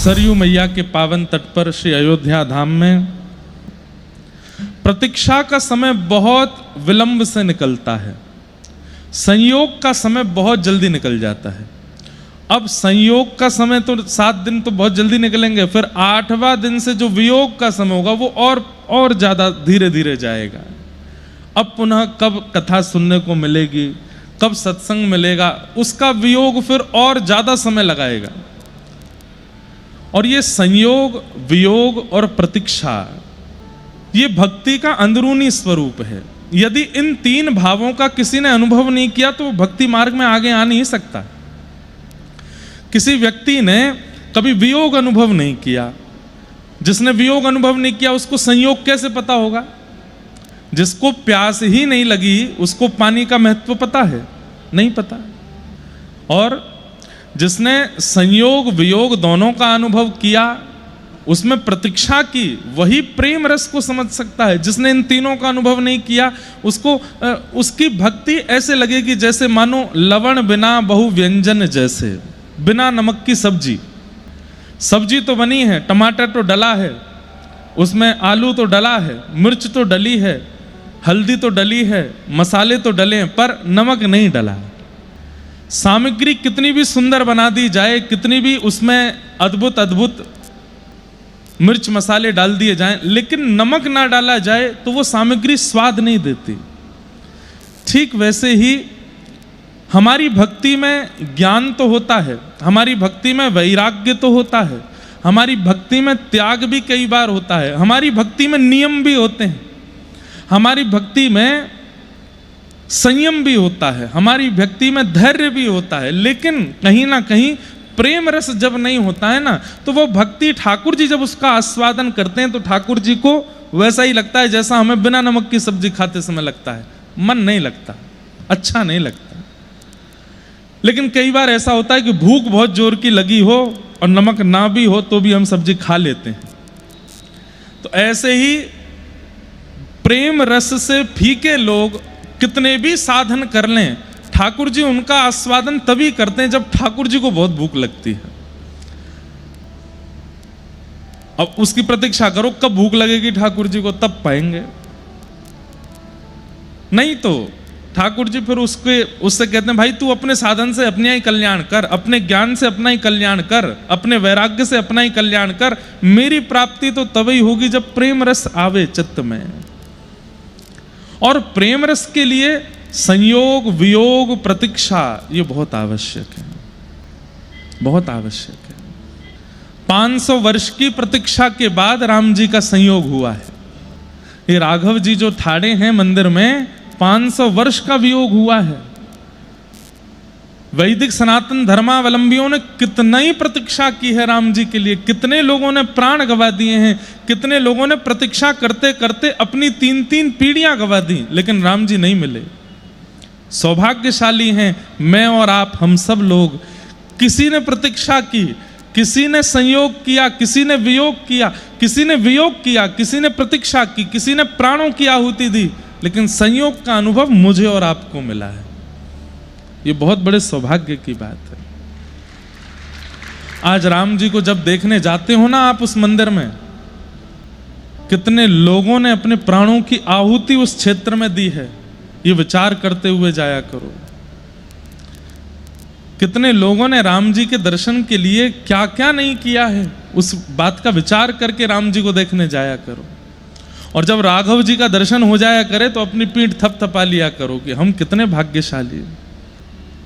सरयू मैया के पावन तट पर श्री अयोध्या धाम में प्रतीक्षा का समय बहुत विलंब से निकलता है, संयोग का समय बहुत जल्दी निकल जाता है। अब संयोग का समय तो 7 दिन तो बहुत जल्दी निकलेंगे, फिर 8वां दिन से जो वियोग का समय होगा वो और ज्यादा धीरे धीरे जाएगा। अब पुनः कब कथा सुनने को मिलेगी, कब सत्संग मिलेगा, उसका वियोग फिर और ज्यादा समय लगाएगा। और ये संयोग, वियोग और प्रतीक्षा ये भक्ति का अंदरूनी स्वरूप है। यदि इन 3 भावों का किसी ने अनुभव नहीं किया तो भक्ति मार्ग में आगे आ नहीं सकता। किसी व्यक्ति ने कभी वियोग अनुभव नहीं किया, जिसने वियोग अनुभव नहीं किया उसको संयोग कैसे पता होगा? जिसको प्यास ही नहीं लगी उसको पानी का महत्व पता है? नहीं पता। और जिसने संयोग वियोग दोनों का अनुभव किया, उसमें प्रतीक्षा की, वही प्रेम रस को समझ सकता है। जिसने इन तीनों का अनुभव नहीं किया उसको उसकी भक्ति ऐसे लगेगी जैसे मानो लवण बिना बहु व्यंजन, जैसे बिना नमक की सब्जी। सब्जी तो बनी है, टमाटर तो डला है, उसमें आलू तो डला है, मिर्च तो डली है, हल्दी तो डली है, मसाले तो डले हैं, पर नमक नहीं डला। सामग्री कितनी भी सुंदर बना दी जाए, कितनी भी उसमें अद्भुत अद्भुत मिर्च मसाले डाल दिए जाएं, लेकिन नमक ना डाला जाए तो वो सामग्री स्वाद नहीं देती। ठीक वैसे ही हमारी भक्ति में ज्ञान तो होता है, हमारी भक्ति में वैराग्य तो होता है, हमारी भक्ति में त्याग भी कई बार होता है, हमारी भक्ति में नियम भी होते हैं, हमारी भक्ति में संयम भी होता है, हमारी भक्ति में धैर्य भी होता है। लेकिन कहीं ना कहीं प्रेम रस जब नहीं होता है ना, तो वो भक्ति ठाकुर जी जब उसका आस्वादन करते हैं तो ठाकुर जी को वैसा ही लगता है जैसा हमें बिना नमक की सब्जी खाते समय लगता है। मन नहीं लगता, अच्छा नहीं लगता। लेकिन कई बार ऐसा होता है कि भूख बहुत जोर की लगी हो और नमक ना भी हो तो भी हम सब्जी खा लेते हैं। तो ऐसे ही प्रेम रस से फीके लोग कितने भी साधन कर लें, ठाकुर जी उनका आस्वादन तभी करते हैं जब ठाकुर जी को बहुत भूख लगती है। अब उसकी प्रतीक्षा करो, कब भूख लगेगी ठाकुर जी को तब पाएंगे, नहीं तो ठाकुर जी फिर उससे कहते हैं भाई तू अपने साधन से अपना ही कल्याण कर, अपने ज्ञान से अपना ही कल्याण कर, अपने वैराग्य से अपना ही कल्याण कर। मेरी प्राप्ति तो तभी होगी जब प्रेम रस आवे चित्त में। और प्रेम रस के लिए संयोग वियोग प्रतीक्षा ये बहुत आवश्यक है, बहुत आवश्यक है। 500 वर्ष की प्रतीक्षा के बाद राम जी का संयोग हुआ है। ये राघव जी जो ठाड़े हैं मंदिर में, 500 वर्ष का वियोग हुआ है। वैदिक सनातन धर्मावलंबियों ने कितना ही प्रतीक्षा की है राम जी के लिए, कितने लोगों ने प्राण गवा दिए हैं, कितने लोगों ने प्रतीक्षा करते करते अपनी 3-3 पीढ़ियां गवा दी, लेकिन राम जी नहीं मिले। सौभाग्यशाली हैं मैं और आप, हम सब लोग। किसी ने प्रतीक्षा की, किसी ने संयोग किया, किसी ने वियोग किया, किसी ने वियोग किया, किसी ने प्रतीक्षा की, किसी ने प्राणों की आहुति दी, लेकिन संयोग का अनुभव मुझे और आपको मिला है। ये बहुत बड़े सौभाग्य की बात है। आज राम जी को जब देखने जाते हो ना आप उस मंदिर में, कितने लोगों ने अपने प्राणों की आहुति उस क्षेत्र में दी है, ये विचार करते हुए जाया करो। कितने लोगों ने राम जी के दर्शन के लिए क्या क्या नहीं किया है, उस बात का विचार करके राम जी को देखने जाया करो। और जब राघव जी का दर्शन हो जाया करे तो अपनी पीठ थपथपा लिया करो कि हम कितने भाग्यशाली हैं,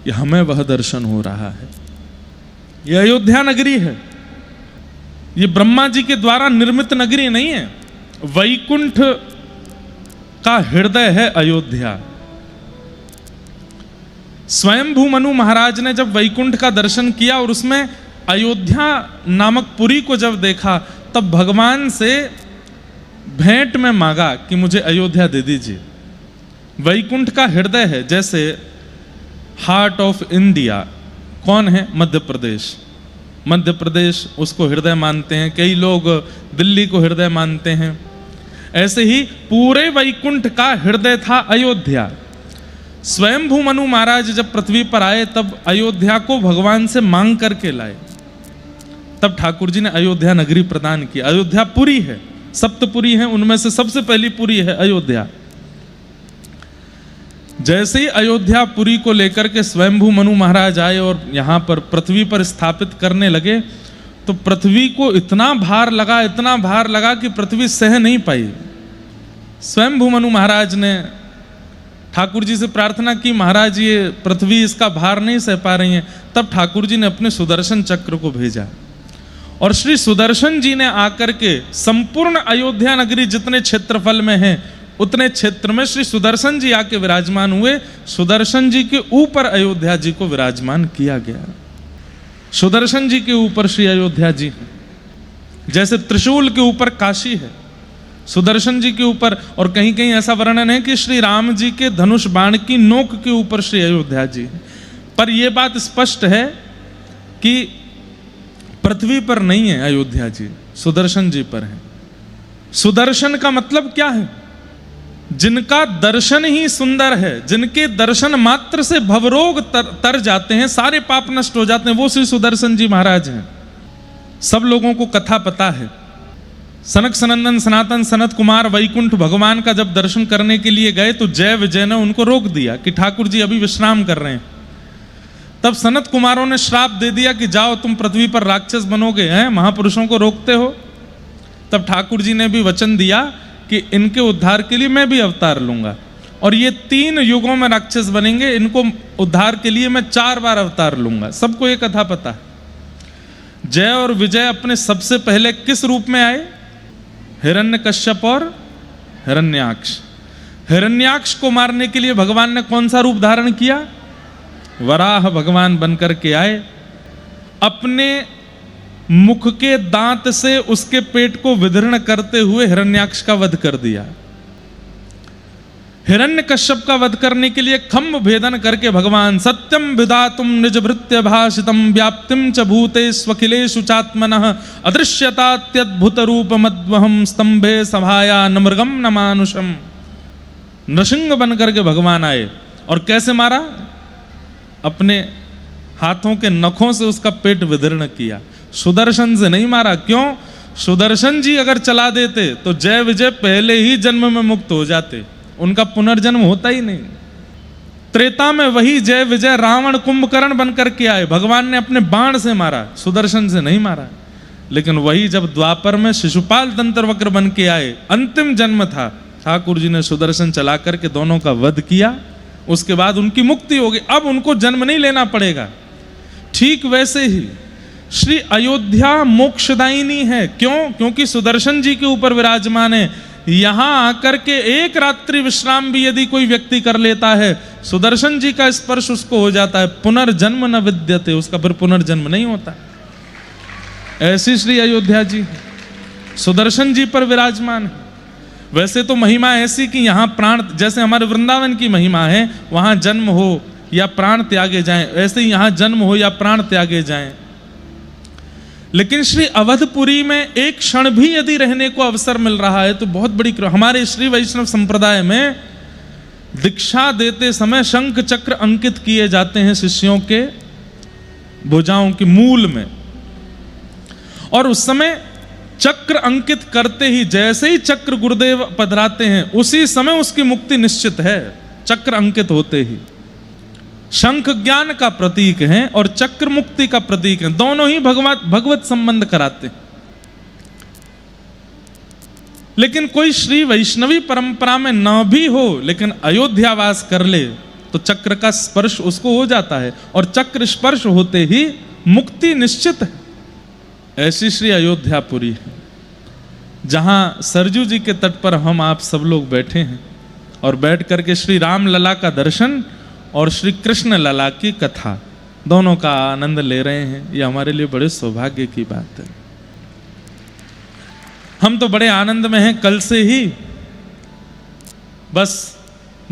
ये हमें वह दर्शन हो रहा है। ये अयोध्या नगरी है, ये ब्रह्मा जी के द्वारा निर्मित नगरी नहीं है, वैकुंठ का हृदय है अयोध्या। स्वयंभू मनु महाराज ने जब वैकुंठ का दर्शन किया और उसमें अयोध्या नामक पुरी को जब देखा, तब भगवान से भेंट में मांगा कि मुझे अयोध्या दे दीजिए। वैकुंठ का हृदय है, जैसे हार्ट ऑफ इंडिया कौन है? मध्य प्रदेश। मध्य प्रदेश उसको हृदय मानते हैं, कई लोग दिल्ली को हृदय मानते हैं। ऐसे ही पूरे वैकुंठ का हृदय था अयोध्या। स्वयंभू मनु महाराज जब पृथ्वी पर आए तब अयोध्या को भगवान से मांग करके लाए। तब ठाकुर जी ने अयोध्या नगरी प्रदान की। अयोध्या पुरी है, सप्तपुरी है, उनमें से सबसे पहली पुरी है अयोध्या। जैसे ही अयोध्या पुरी को लेकर के स्वयंभू मनु महाराज आए और यहाँ पर पृथ्वी पर स्थापित करने लगे, तो पृथ्वी को इतना भार लगा कि पृथ्वी सह नहीं पाई। स्वयंभू मनु महाराज ने ठाकुर जी से प्रार्थना की, महाराज ये पृथ्वी इसका भार नहीं सह पा रही है। तब ठाकुर जी ने अपने सुदर्शन चक्र को भेजा और श्री सुदर्शन जी ने आकर के संपूर्ण अयोध्या नगरी जितने क्षेत्रफल में है उतने क्षेत्र में श्री सुदर्शन जी आके विराजमान हुए। सुदर्शन जी के ऊपर अयोध्या जी को विराजमान किया गया। सुदर्शन जी के ऊपर श्री अयोध्या जी है, जैसे त्रिशूल के ऊपर काशी है, सुदर्शन जी के ऊपर, और कहीं कहीं ऐसा वर्णन है कि श्री राम जी के धनुष बाण की नोक के ऊपर श्री अयोध्या जी है। पर यह बात स्पष्ट है कि पृथ्वी पर नहीं है अयोध्या जी, सुदर्शन जी पर है। सुदर्शन का मतलब क्या है? जिनका दर्शन ही सुंदर है, जिनके दर्शन मात्र से भवरोग तर जाते हैं, सारे पाप नष्ट हो जाते हैं, वो श्री सुदर्शन जी महाराज हैं। सब लोगों को कथा पता है। सनक सनंदन सनातन सनत कुमार वैकुंठ भगवान का जब दर्शन करने के लिए गए तो जय विजय ने उनको रोक दिया कि ठाकुर जी अभी विश्राम कर रहे हैं। तब सनत कुमारों ने श्राप दे दिया कि जाओ तुम पृथ्वी पर राक्षस बनोगे, हैं महापुरुषों को रोकते हो। तब ठाकुर जी ने भी वचन दिया कि इनके उद्धार के लिए मैं भी अवतार लूंगा, और ये 3 युगों में राक्षस बनेंगे, इनको उद्धार के लिए मैं 4 बार अवतार लूंगा। सबको ये कथा पता है। जय और विजय अपने सबसे पहले किस रूप में आए? हिरण्यकश्यप और हिरण्याक्ष। हिरण्याक्ष को मारने के लिए भगवान ने कौन सा रूप धारण किया? वराह भगवान बनकर के आए। अपने मुख के दांत से उसके पेट को विदीर्ण करते हुए हिरण्याक्ष का वध कर दिया। हिरण्यकश्यप का वध करने के लिए खम्भ भेदन करके भगवान सत्यम विधातुम निज भृत्य भाषितम व्याप्तिम च भूते स्वखिलेषु चात्मनः अदृश्यतात्यद्भुत रूप मद्वहम स्तंभे सभाया न मृगम न मानुषम। नृसिंह बन करके भगवान आए और कैसे मारा? अपने हाथों के नखों से उसका पेट विदीर्ण किया। सुदर्शन से नहीं मारा। क्यों? सुदर्शन जी अगर चला देते तो जय विजय पहले ही जन्म में मुक्त हो जाते, उनका पुनर्जन्म होता ही नहीं। त्रेता में वही जय विजय रावण कुंभकर्ण बनकर के आए, भगवान ने अपने बाण से मारा, सुदर्शन से नहीं मारा। लेकिन वही जब द्वापर में शिशुपाल तंत्रवक्र बन के आए, अंतिम जन्म था, ठाकुर जी ने सुदर्शन चला करके दोनों का वध किया। उसके बाद उनकी मुक्ति हो गई, अब उनको जन्म नहीं लेना पड़ेगा। ठीक वैसे ही श्री अयोध्या मोक्षदायिनी है। क्यों? क्योंकि सुदर्शन जी के ऊपर विराजमान है। यहां आकर के एक रात्रि विश्राम भी यदि कोई व्यक्ति कर लेता है, सुदर्शन जी का स्पर्श उसको हो जाता है, पुनर्जन्म न विद्यते, उसका फिर पुनर्जन्म नहीं होता। ऐसी श्री अयोध्या जी सुदर्शन जी पर विराजमान है। वैसे तो महिमा ऐसी कि यहाँ प्राण, जैसे हमारे वृंदावन की महिमा है, वहां जन्म हो या प्राण त्यागे जाएं, ऐसे ही यहाँ जन्म हो या प्राण त्यागे जाएं। लेकिन श्री अवधपुरी में एक क्षण भी यदि रहने को अवसर मिल रहा है तो बहुत बड़ी। हमारे श्री वैष्णव संप्रदाय में दीक्षा देते समय शंख चक्र अंकित किए जाते हैं शिष्यों के भुजाओं के मूल में, और उस समय चक्र अंकित करते ही जैसे ही चक्र गुरुदेव पधराते हैं उसी समय उसकी मुक्ति निश्चित है। चक्र अंकित होते ही शंख ज्ञान का प्रतीक है और चक्र मुक्ति का प्रतीक है, दोनों ही भगवत संबंध कराते हैं। लेकिन कोई श्री वैष्णवी परंपरा में न भी हो लेकिन अयोध्यावास कर ले तो चक्र का स्पर्श उसको हो जाता है, और चक्र स्पर्श होते ही मुक्ति निश्चित है। ऐसी श्री अयोध्यापुरी है, जहां सरजू जी के तट पर हम आप सब लोग बैठे हैं और बैठ करके श्री राम लला का दर्शन और श्री कृष्ण लला की कथा दोनों का आनंद ले रहे हैं। ये हमारे लिए बड़े सौभाग्य की बात है। हम तो बड़े आनंद में हैं। कल से ही बस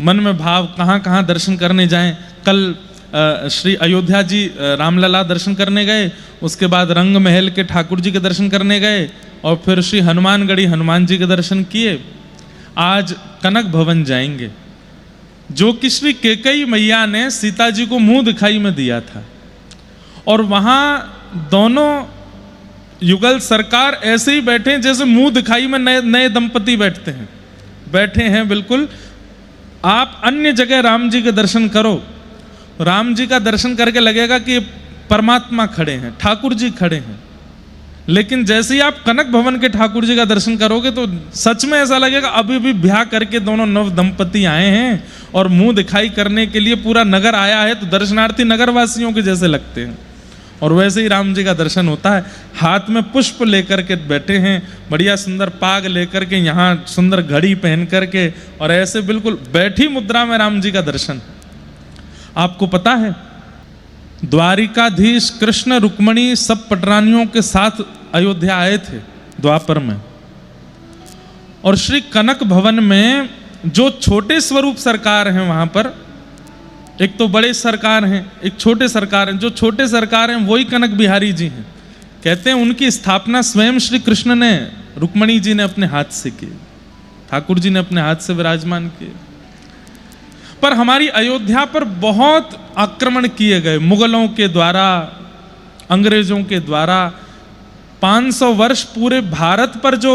मन में भाव कहाँ कहाँ दर्शन करने जाएं। कल श्री अयोध्या जी रामलला दर्शन करने गए, उसके बाद रंग महल के ठाकुर जी के दर्शन करने गए, और फिर श्री हनुमानगढ़ी हनुमान जी के दर्शन किए। आज कनक भवन जाएंगे, जो कि श्री कैकेयी मैया ने सीता जी को मुंह दिखाई में दिया था, और वहाँ दोनों युगल सरकार ऐसे ही बैठे हैं जैसे मुंह दिखाई में नए नए दंपति बैठते हैं, बैठे हैं बिल्कुल। आप अन्य जगह राम जी के दर्शन करो, राम जी का दर्शन करके लगेगा कि परमात्मा खड़े हैं, ठाकुर जी खड़े हैं। लेकिन जैसे ही आप कनक भवन के ठाकुर जी का दर्शन करोगे तो सच में ऐसा लगेगा अभी भी ब्याह करके दोनों नव दंपति आए हैं और मुंह दिखाई करने के लिए पूरा नगर आया है, तो दर्शनार्थी नगरवासियों के जैसे लगते हैं। और वैसे ही राम जी का दर्शन होता है, हाथ में पुष्प लेकर के बैठे हैं, बढ़िया सुंदर पाग लेकर के, यहाँ सुंदर घड़ी पहन करके, और ऐसे बिल्कुल बैठी मुद्रा में राम जी का दर्शन। आपको पता है द्वारिकाधीश कृष्ण रुक्मणी सब पटरानियों के साथ अयोध्या आए थे द्वापर में, और श्री कनक भवन में जो छोटे स्वरूप सरकार हैं वहां पर, एक तो बड़े सरकार हैं, एक छोटे सरकार हैं। जो छोटे सरकार हैं वही कनक बिहारी जी हैं। कहते हैं उनकी स्थापना स्वयं श्री कृष्ण ने, रुक्मणी जी ने अपने हाथ से की, ठाकुर जी ने अपने हाथ से विराजमान किए। पर हमारी अयोध्या पर बहुत आक्रमण किए गए मुगलों के द्वारा, अंग्रेजों के द्वारा। 500 वर्ष पूरे भारत पर जो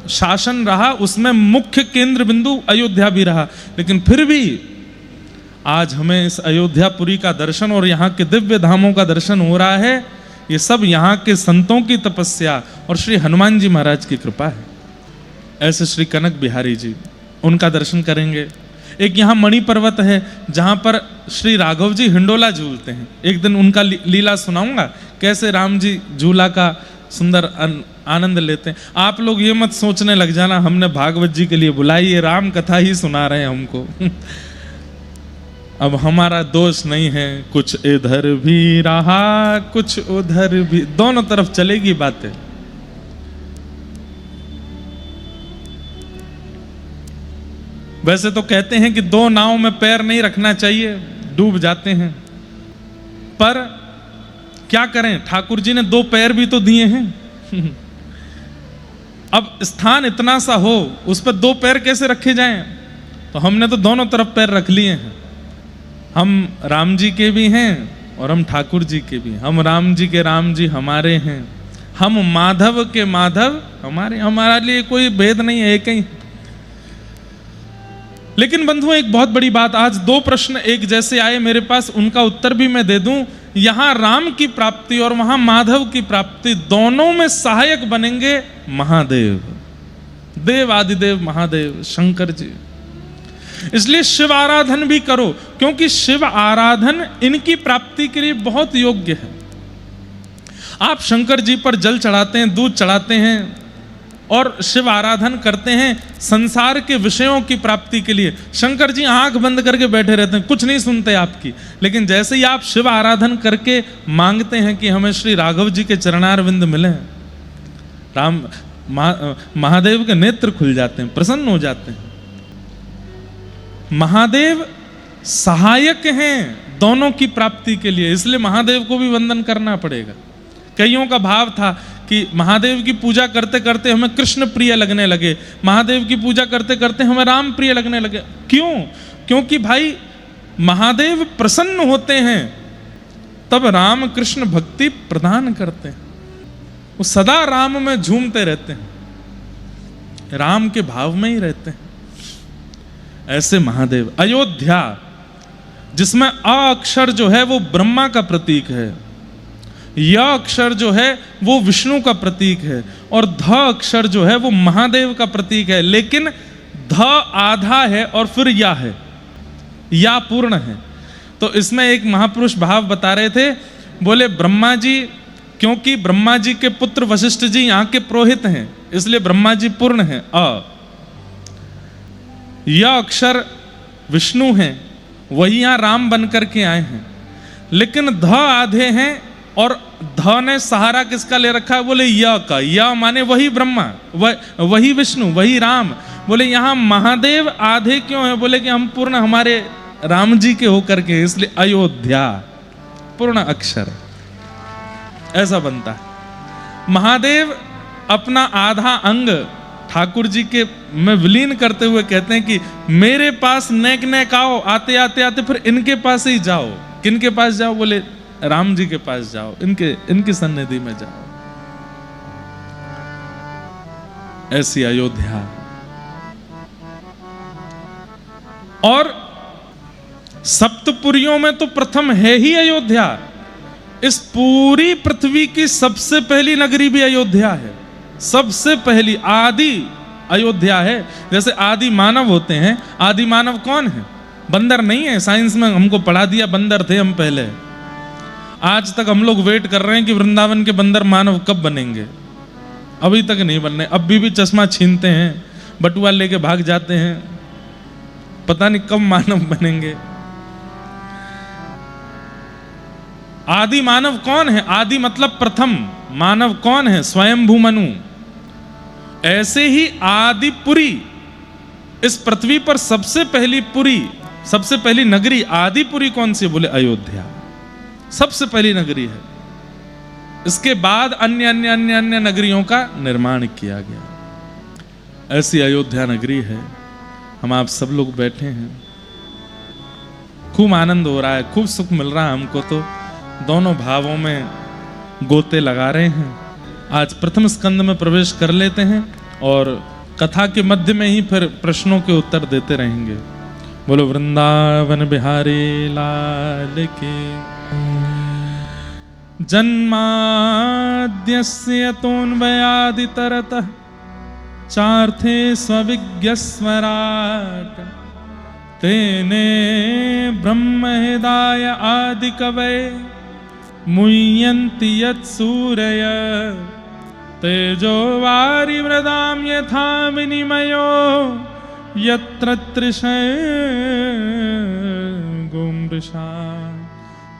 शासन रहा उसमें मुख्य केंद्र बिंदु अयोध्या भी रहा, लेकिन फिर भी आज हमें इस अयोध्यापुरी का दर्शन और यहाँ के दिव्य धामों का दर्शन हो रहा है। ये सब यहाँ के संतों की तपस्या और श्री हनुमान जी महाराज की कृपा है। ऐसे श्री कनक बिहारी जी, उनका दर्शन करेंगे। एक यहाँ मणि पर्वत है जहाँ पर श्री राघव जी हिंडोला झूलते हैं। एक दिन उनका लीला सुनाऊंगा, कैसे राम जी झूला का सुंदर आनंद लेते हैं। आप लोग ये मत सोचने लग जाना हमने भागवत जी के लिए बुलाई, ये राम कथा ही सुना रहे हैं हमको। अब हमारा दोष नहीं है, कुछ इधर भी रहा कुछ उधर भी, दोनों तरफ चलेगी बातें। वैसे तो कहते हैं कि दो नाव में पैर नहीं रखना चाहिए, डूब जाते हैं, पर क्या करें, ठाकुर जी ने 2 पैर भी तो दिए हैं। अब स्थान इतना सा हो उस पर 2 पैर कैसे रखे जाएं? तो हमने तो दोनों तरफ पैर रख लिए हैं। हम राम जी के भी हैं और हम ठाकुर जी के भी हैं। हम राम जी के राम जी हमारे हैं, हम माधव के माधव हमारे, हमारे लिए कोई भेद नहीं है, एक ही। लेकिन बंधुओं एक बहुत बड़ी बात, आज 2 प्रश्न एक जैसे आए मेरे पास, उनका उत्तर भी मैं दे दूं। यहां राम की प्राप्ति और वहां माधव की प्राप्ति, दोनों में सहायक बनेंगे महादेव, देव आदिदेव महादेव शंकर जी। इसलिए शिव आराधन भी करो, क्योंकि शिव आराधन इनकी प्राप्ति के लिए बहुत योग्य है। आप शंकर जी पर जल चढ़ाते हैं, दूध चढ़ाते हैं और शिव आराधन करते हैं संसार के विषयों की प्राप्ति के लिए। शंकर जी आंख बंद करके बैठे रहते हैं, कुछ नहीं सुनते आपकी। लेकिन जैसे ही आप शिव आराधन करके मांगते हैं कि हमें श्री राघव जी के चरणारविंद मिले, राम महादेव के नेत्र खुल जाते हैं, प्रसन्न हो जाते हैं। महादेव सहायक हैं दोनों की प्राप्ति के लिए, इसलिए महादेव को भी वंदन करना पड़ेगा। कईयों का भाव था कि महादेव की पूजा करते करते हमें कृष्ण प्रिय लगने लगे, महादेव की पूजा करते करते हमें राम प्रिय लगने लगे। क्यों? क्योंकि भाई महादेव प्रसन्न होते हैं तब राम कृष्ण भक्ति प्रदान करते हैं, वो सदा राम में झूमते रहते हैं, राम के भाव में ही रहते हैं। ऐसे महादेव अयोध्या, जिसमें अ अक्षर जो है वो ब्रह्मा का प्रतीक है, य अक्षर जो है वो विष्णु का प्रतीक है, और ध अक्षर जो है वो महादेव का प्रतीक है। लेकिन ध आधा है और फिर या है, या पूर्ण है। तो इसमें एक महापुरुष भाव बता रहे थे, बोले ब्रह्मा जी, क्योंकि ब्रह्मा जी के पुत्र वशिष्ठ जी यहाँ के पुरोहित हैं, इसलिए ब्रह्मा जी पूर्ण है। यह अक्षर विष्णु हैं, वही यहाँ राम बन करके आए हैं। लेकिन ध आधे हैं और ध ने सहारा किसका ले रखा है? बोले य का। य माने वही ब्रह्मा, वही विष्णु, वही राम। बोले यहाँ महादेव आधे क्यों है? बोले कि हम पूर्ण हमारे राम जी के होकर के, इसलिए अयोध्या पूर्ण अक्षर ऐसा बनता है। महादेव अपना आधा अंग ठाकुर जी के में विलीन करते हुए कहते हैं कि मेरे पास नेक नेक आओ, आते आते आते फिर इनके पास ही जाओ। किनके पास जाओ? बोले राम जी के पास जाओ, इनकी सन्निधि में जाओ। ऐसी अयोध्या। और सप्तपुरियों में तो प्रथम है ही अयोध्या। इस पूरी पृथ्वी की सबसे पहली नगरी भी अयोध्या है। सबसे पहली आदि अयोध्या है। जैसे आदि मानव होते हैं, आदि मानव कौन है? बंदर नहीं है। साइंस में हमको पढ़ा दिया बंदर थे हम पहले। आज तक हम लोग वेट कर रहे हैं कि वृंदावन के बंदर मानव कब बनेंगे। अभी तक नहीं बन रहे। अब भी चश्मा छीनते हैं, बटुआ लेके भाग जाते हैं, पता नहीं कब मानव बनेंगे। आदि मानव कौन है? आदि मतलब प्रथम। मानव कौन है? स्वयंभू मनु। ऐसे ही आदिपुरी, इस पृथ्वी पर सबसे पहली पुरी, सबसे पहली नगरी आदिपुरी कौन सी? बोले अयोध्या। सबसे पहली नगरी है। इसके बाद अन्य अन्य अन्य अन्य नगरियों का निर्माण किया गया। ऐसी अयोध्या नगरी है। हम आप सब लोग बैठे हैं, खूब आनंद हो रहा है, खूब सुख मिल रहा है हमको। तो दोनों भावों में गोते लगा रहे हैं। आज प्रथम स्कंद में प्रवेश कर लेते हैं और कथा के मध्य में ही फिर प्रश्नों के उत्तर देते रहेंगे। बोलो वृंदावन बिहारी लाल की। जन्माद्यस्य तोन्वयादितरतः चार्थे स्वविज्ञस्वराट् तेने ब्रह्महृदाय आदिकवये मुह्यन्ति यत्सूरय तेजो वारिमृदां यथा विनिमयो यत्र त्रिशर्गो मृषा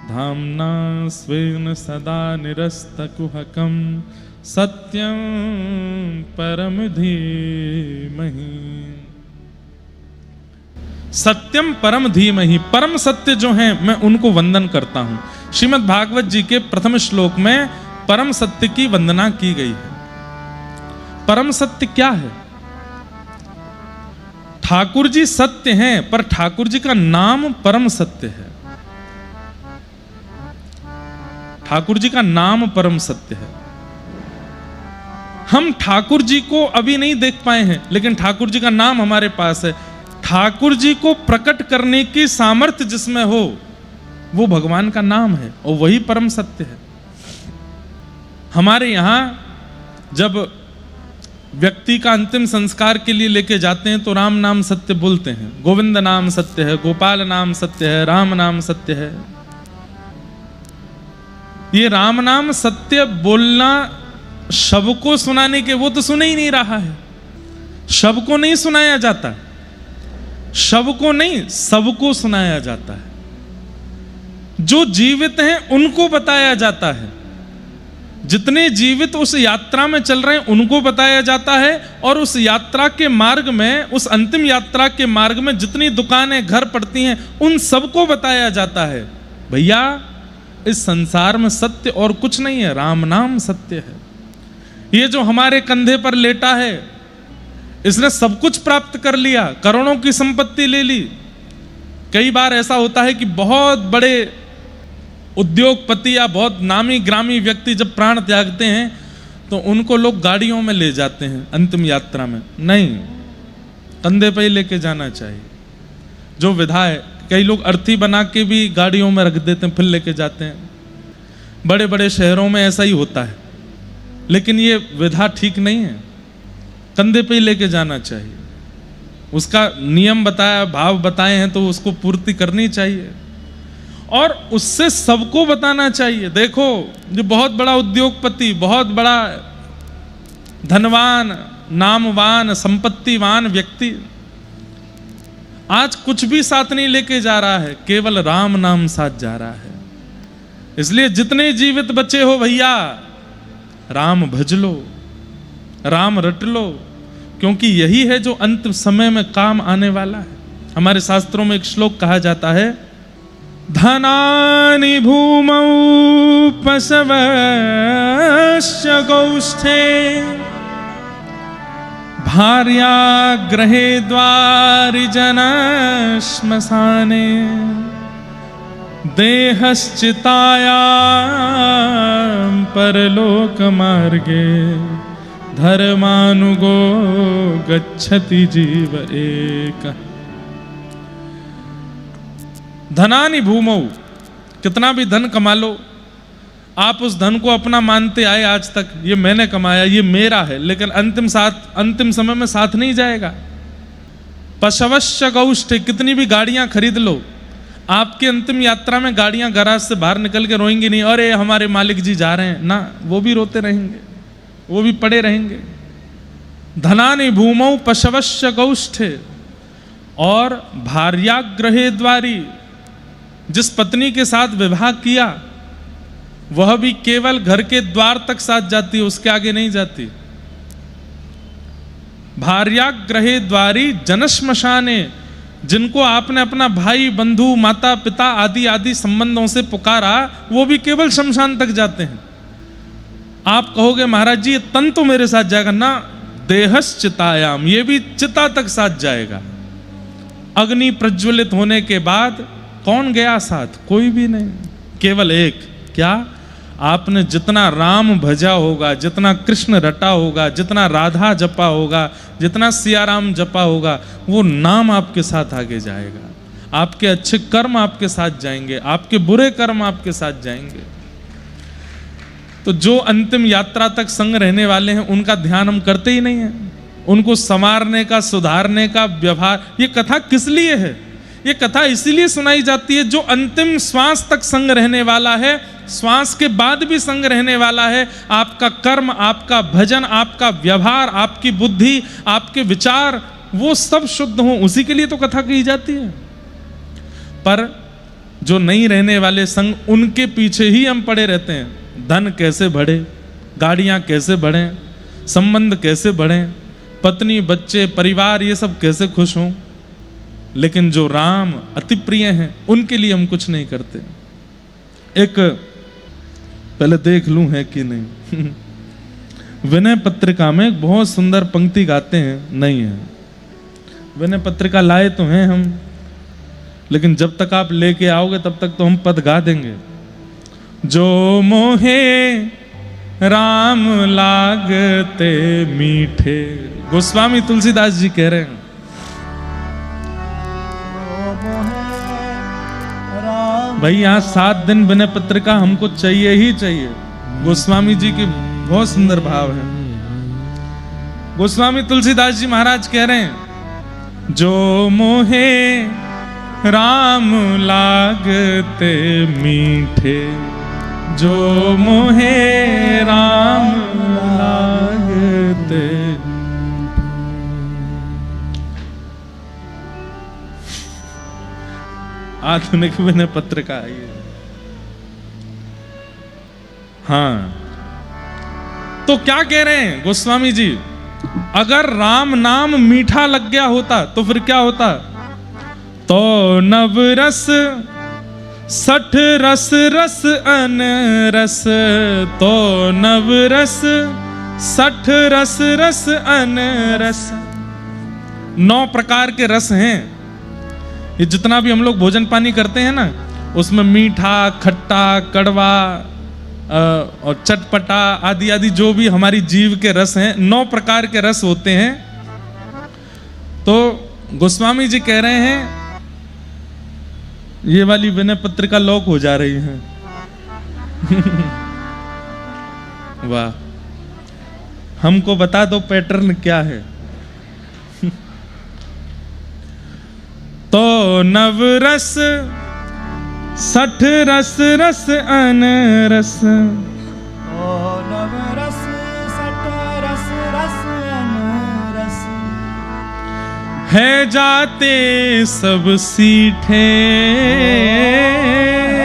धाम्ना स्वेन सदा निरस्तकुहकं सत्यं परम धीमहि। सत्यम परम धीमहि, परम सत्य जो हैं मैं उनको वंदन करता हूं। श्रीमद् भागवत जी के प्रथम श्लोक में परम सत्य की वंदना की गई है। परम सत्य क्या है? ठाकुर जी सत्य हैं, पर ठाकुर जी का नाम परम सत्य है। ठाकुर जी का नाम परम सत्य है। हम ठाकुर जी को अभी नहीं देख पाए हैं, लेकिन ठाकुर जी का नाम हमारे पास है। ठाकुर जी को प्रकट करने की सामर्थ्य जिसमें हो वो भगवान का नाम है, और वही परम सत्य है। हमारे यहां जब व्यक्ति का अंतिम संस्कार के लिए लेके जाते हैं तो राम नाम सत्य बोलते हैं। गोविंद नाम सत्य है, गोपाल नाम सत्य है, राम नाम सत्य है। ये राम नाम सत्य बोलना शव को सुनाने के, वो तो सुन ही नहीं रहा है। शव को नहीं सुनाया जाता, शव को नहीं सबको सुनाया जाता है। जो जीवित हैं उनको बताया जाता है। जितने जीवित उस यात्रा में चल रहे हैं उनको बताया जाता है, और उस यात्रा के मार्ग में, उस अंतिम यात्रा के मार्ग में जितनी दुकानें घर पड़ती हैं उन सबको बताया जाता है। भैया इस संसार में सत्य और कुछ नहीं है, राम नाम सत्य है। ये जो हमारे कंधे पर लेटा है इसने सब कुछ प्राप्त कर लिया, करोड़ों की संपत्ति ले ली। कई बार ऐसा होता है कि बहुत बड़े उद्योगपति या बहुत नामी ग्रामी व्यक्ति जब प्राण त्यागते हैं तो उनको लोग गाड़ियों में ले जाते हैं अंतिम यात्रा में। नहीं, कंधे पे ही लेके जाना चाहिए। जो विधा है, कई लोग अर्थी बना के भी गाड़ियों में रख देते हैं फिर लेके जाते हैं। बड़े बड़े शहरों में ऐसा ही होता है, लेकिन ये विधा ठीक नहीं है। कंधे पे ही लेके जाना चाहिए। उसका नियम बताया, भाव बताए हैं तो उसको पूर्ति करनी चाहिए, और उससे सबको बताना चाहिए। देखो जो बहुत बड़ा उद्योगपति, बहुत बड़ा धनवान, नामवान, संपत्तिवान व्यक्ति आज कुछ भी साथ नहीं लेके जा रहा है, केवल राम नाम साथ जा रहा है। इसलिए जितने जीवित बचे हो भैया, राम भज लो, राम रट लो, क्योंकि यही है जो अंत समय में काम आने वाला है। हमारे शास्त्रों में एक श्लोक कहा जाता है, धनानि भूमौ पशवश्च गौष्ठे भार्या गृहे द्वारि जन श्मशाने देहश्चितायां परलोक मार्गे धर्मानुगो गच्छति जीव एक। धनानि भूमौ, कितना भी धन कमा लो, आप उस धन को अपना मानते आए आज तक, ये मैंने कमाया, ये मेरा है, लेकिन अंतिम समय में साथ नहीं जाएगा। पशवश्च गौष्ठे, कितनी भी गाड़ियां खरीद लो, आपकी अंतिम यात्रा में गाड़ियां गैराज से बाहर निकल के रोएंगी नहीं, अरे हमारे मालिक जी जा रहे हैं ना, वो भी रोते रहेंगे, वो भी पड़े रहेंगे। धनानि भूमौ पशवश्च गौष्ठे, और भार्याग्रहे द्वारी, जिस पत्नी के साथ विवाह किया वह भी केवल घर के द्वार तक साथ जाती है, उसके आगे नहीं जाती। भार्याग्रहे द्वारी जनश्मशाने, जिनको आपने अपना भाई बंधु माता पिता आदि आदि संबंधों से पुकारा, वो भी केवल शमशान तक जाते हैं। आप कहोगे महाराज जी ये तन तो मेरे साथ जाएगा ना, देहश्चितायाम, ये भी चिता तक साथ जाएगा। अग्नि प्रज्वलित होने के बाद कौन गया साथ? कोई भी नहीं, केवल एक, क्या? आपने जितना राम भजा होगा, जितना कृष्ण रटा होगा, जितना राधा जपा होगा, जितना सियाराम जपा होगा, वो नाम आपके साथ आगे जाएगा। आपके अच्छे कर्म आपके साथ जाएंगे, आपके बुरे कर्म आपके साथ जाएंगे। तो जो अंतिम यात्रा तक संग रहने वाले हैं उनका ध्यान हम करते ही नहीं है, उनको संवारने का, सुधारने का व्यवहार। ये कथा किस लिए है? ये कथा इसीलिए सुनाई जाती है, जो अंतिम श्वास तक संग रहने वाला है, श्वास के बाद भी संग रहने वाला है, आपका कर्म, आपका भजन, आपका व्यवहार, आपकी बुद्धि, आपके विचार, वो सब शुद्ध हो, उसी के लिए तो कथा कही जाती है। पर जो नहीं रहने वाले संग, उनके पीछे ही हम पड़े रहते हैं। धन कैसे बढ़े, गाड़ियां कैसे बढ़े, संबंध कैसे बढ़े, पत्नी बच्चे परिवार ये सब कैसे खुश हों, लेकिन जो राम अति प्रिय हैं उनके लिए हम कुछ नहीं करते। एक पहले देख लूं है कि नहीं विनय पत्रिका में एक बहुत सुंदर पंक्ति गाते हैं, नहीं है विनय पत्रिका लाए तो हैं हम, लेकिन जब तक आप लेके आओगे तब तक तो हम पद गा देंगे। जो मोहे राम लागते मीठे, गोस्वामी तुलसीदास जी कह रहे हैं, भाई यहाँ 7 दिन विनय पत्रिका हमको चाहिए ही चाहिए। गोस्वामी जी के बहुत सुंदर भाव है। गोस्वामी तुलसीदास जी महाराज कह रहे हैं, जो मोहे राम लागते मीठे, जो मोहे राम लागते। आधुनिक विनय पत्रिका आई है। हाँ, तो क्या कह रहे हैं गोस्वामी जी, अगर राम नाम मीठा लग गया होता तो फिर क्या होता? तो नवरस 60 रस रस अन रस, तो नवरस 60 रस रस अन रस। 9 प्रकार के रस हैं। ये जितना भी हम लोग भोजन पानी करते हैं ना, उसमें मीठा, खट्टा, कड़वा और चटपटा आदि आदि जो भी हमारी जीव के रस हैं, 9 प्रकार के रस होते हैं। तो गोस्वामी जी कह रहे हैं, ये वाली विनय पत्रिका लॉक हो जा रही है वाह, हमको बता दो पैटर्न क्या है। तो नवरस 60 रस रस अन रस, ओ नवरस 60 रस रस अन रस, है जाते सब सीठे,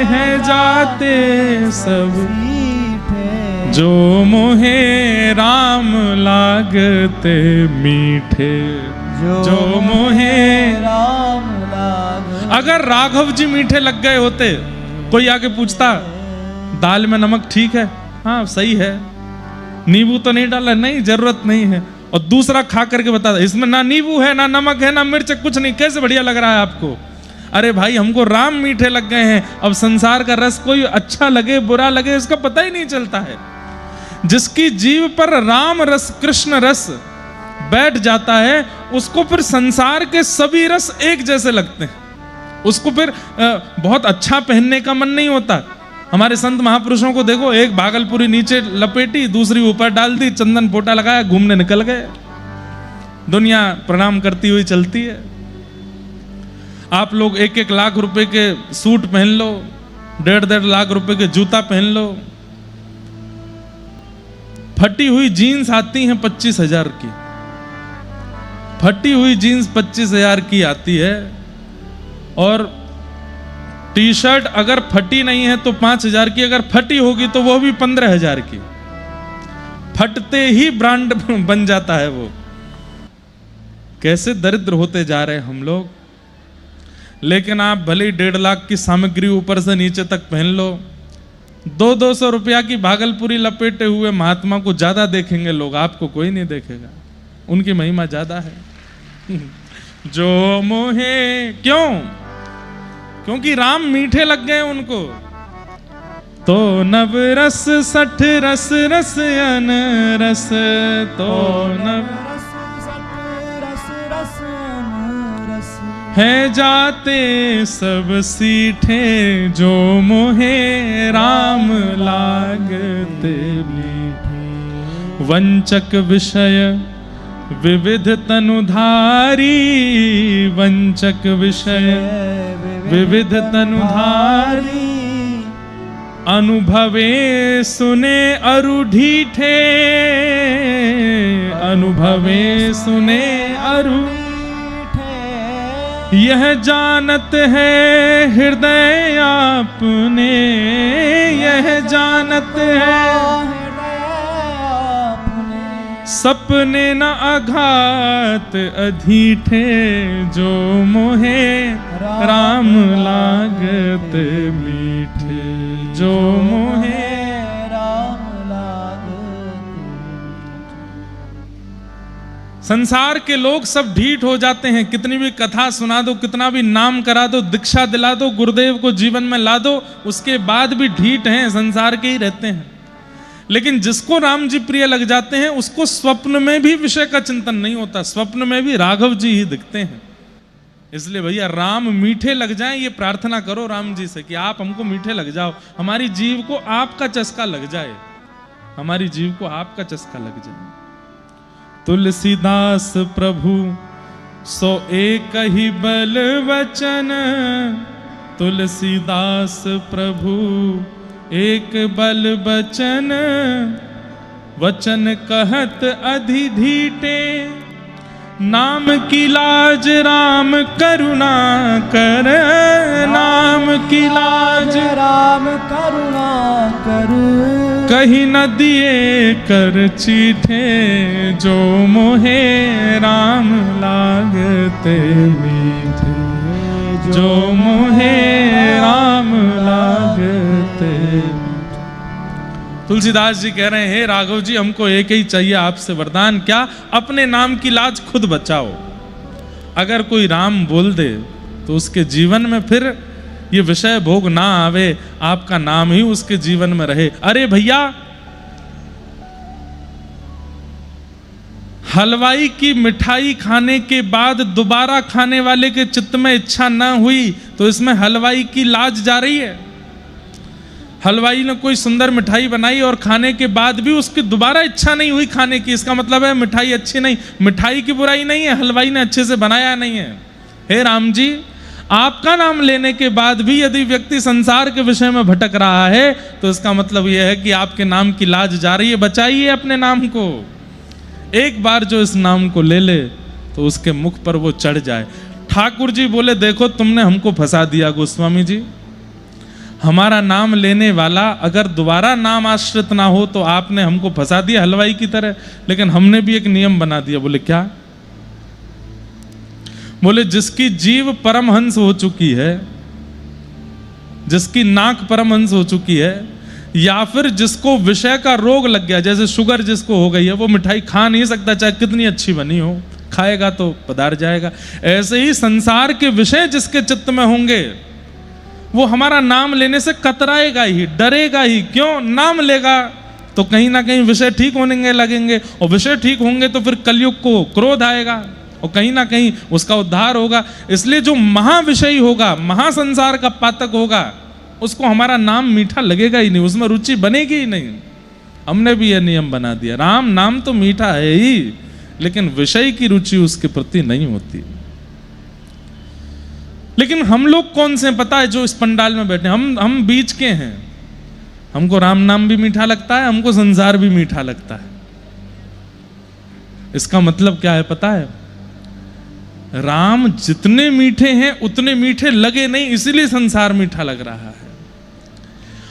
है जाते सब मीठे, जो मोहे राम लागते मीठे, जो मोहे राम लाग। अगर राघव जी मीठे लग गए होते, कोई आके पूछता दाल में नमक ठीक है? हाँ सही है। नींबू तो नहीं डाला? नहीं, जरूरत नहीं है। और दूसरा खा करके बताता इसमें ना नींबू है, ना नमक है, ना मिर्च, कुछ नहीं, कैसे बढ़िया लग रहा है आपको? अरे भाई हमको राम मीठे लग गए हैं। अब संसार का रस कोई अच्छा लगे बुरा लगे इसका पता ही नहीं चलता है। जिसकी जीव पर राम रस कृष्ण रस बैठ जाता है, उसको फिर संसार के सभी रस एक जैसे लगते हैं। उसको फिर बहुत अच्छा पहनने का मन नहीं होता। हमारे संत महापुरुषों को देखो, एक भागलपुरी नीचे लपेटी, दूसरी ऊपर डाल दी, चंदन पोटा लगाया, घूमने निकल गए। दुनिया प्रणाम करती हुई चलती है। आप लोग 1-1 लाख रुपए के सूट पहन लो, 1.5 लाख रुपए के जूता पहन लो, फटी हुई जीन्स आती हैं 25,000 की। फटी हुई जीन्स 25,000 की आती है, और टी शर्ट अगर फटी नहीं है तो 5,000 की, अगर फटी होगी तो वो भी 15,000 की। फटते ही ब्रांड बन जाता है वो। कैसे दरिद्र होते जा रहे हैं हम लोग। लेकिन आप भले ही 1.5 लाख की सामग्री ऊपर से नीचे तक पहन लो, 200-200 रुपया की भागलपुरी लपेटे हुए महात्मा को ज्यादा देखेंगे लोग, आपको कोई नहीं देखेगा। उनकी महिमा ज्यादा है। जो मोहे, क्यों? क्योंकि राम मीठे लग गए उनको। तो नव रस 60 रस रस अन रस, तो नव है जाते सब सीठे, जो मोहे राम लागते मीठे। वंचक विषय विविध तनुधारी, वंचक विषय विविध तनुधारी। अनुभवे सुने अरु ढीठे, अनुभवे सुने अरु। यह जानत है हृदय आपने, यह जानत है सपने न आघात अधीठे, जो मोहे राम लागत मीठे, जो मोहे राम लागत। संसार के लोग सब ढीठ हो जाते हैं। कितनी भी कथा सुना दो, कितना भी नाम करा दो, दीक्षा दिला दो, गुरुदेव को जीवन में ला दो, उसके बाद भी ढीठ हैं, संसार के ही रहते हैं। लेकिन जिसको राम जी प्रिय लग जाते हैं, उसको स्वप्न में भी विषय का चिंतन नहीं होता, स्वप्न में भी राघव जी ही दिखते हैं। इसलिए भैया राम मीठे लग जाएं, ये प्रार्थना करो राम जी से कि आप हमको मीठे लग जाओ, हमारी जीव को आपका चस्का लग जाए, हमारी जीव को आपका चस्का लग जाए। तुलसीदास प्रभु सो एक ही बल वचन, तुलसीदास प्रभु एक बल बचन। वचन कहत अधिधीटे, नाम की लाज राम करुणा कर, नाम की लाज राम करुणा कर। कहीं न दिए कर चीठे, जो मोहे राम लागते मीठे, जो मोहे राम लागते। तुलसीदास जी कह रहे हैं, हे राघव जी, हमको एक ही चाहिए आपसे वरदान। क्या? अपने नाम की लाज खुद बचाओ। अगर कोई राम बोल दे तो उसके जीवन में फिर ये विषय भोग ना आवे, आपका नाम ही उसके जीवन में रहे। अरे भैया, हलवाई की मिठाई खाने के बाद दोबारा खाने वाले के चित्त में इच्छा ना हुई तो इसमें हलवाई की लाज जा रही है। हलवाई ने कोई सुंदर मिठाई बनाई और खाने के बाद भी उसकी दोबारा इच्छा नहीं हुई खाने की, इसका मतलब है मिठाई अच्छी नहीं। मिठाई की बुराई नहीं है, हलवाई ने अच्छे से बनाया नहीं है। हे राम जी, आपका नाम लेने के बाद भी यदि व्यक्ति संसार के विषय में भटक रहा है तो इसका मतलब यह है कि आपके नाम की लाज जा रही है। बचाइए अपने नाम को। एक बार जो इस नाम को ले ले तो उसके मुख पर वो चढ़ जाए। ठाकुर जी बोले, देखो तुमने हमको फंसा दिया गोस्वामी जी, हमारा नाम लेने वाला अगर दोबारा नाम आश्रित ना हो तो आपने हमको फंसा दिया हलवाई की तरह। लेकिन हमने भी एक नियम बना दिया। बोले क्या? बोले जिसकी जीव परमहंस हो चुकी है, जिसकी नाक परमहंस हो चुकी है, या फिर जिसको विषय का रोग लग गया, जैसे शुगर जिसको हो गई है, वो मिठाई खा नहीं सकता चाहे कितनी अच्छी बनी हो, खाएगा तो पदार जाएगा। ऐसे ही संसार के विषय जिसके चित्त में होंगे वो हमारा नाम लेने से कतराएगा ही, डरेगा ही। क्यों? नाम लेगा तो कहीं ना कहीं विषय ठीक होने लगेंगे, और विषय ठीक होंगे तो फिर कलयुग को क्रोध आएगा और कहीं ना कहीं उसका उद्धार होगा। इसलिए जो महाविषयी होगा, महासंसार का पातक होगा, उसको हमारा नाम मीठा लगेगा ही नहीं, उसमें रुचि बनेगी ही नहीं। हमने भी यह नियम बना दिया, राम नाम तो मीठा है ही, लेकिन विषय की रुचि उसके प्रति नहीं होती। लेकिन हम लोग कौन से पता है जो इस पंडाल में बैठे, हम बीच के हैं। हमको राम नाम भी मीठा लगता है, हमको संसार भी मीठा लगता है। इसका मतलब क्या है पता है? राम जितने मीठे हैं उतने मीठे लगे नहीं, इसीलिए संसार मीठा लग रहा है।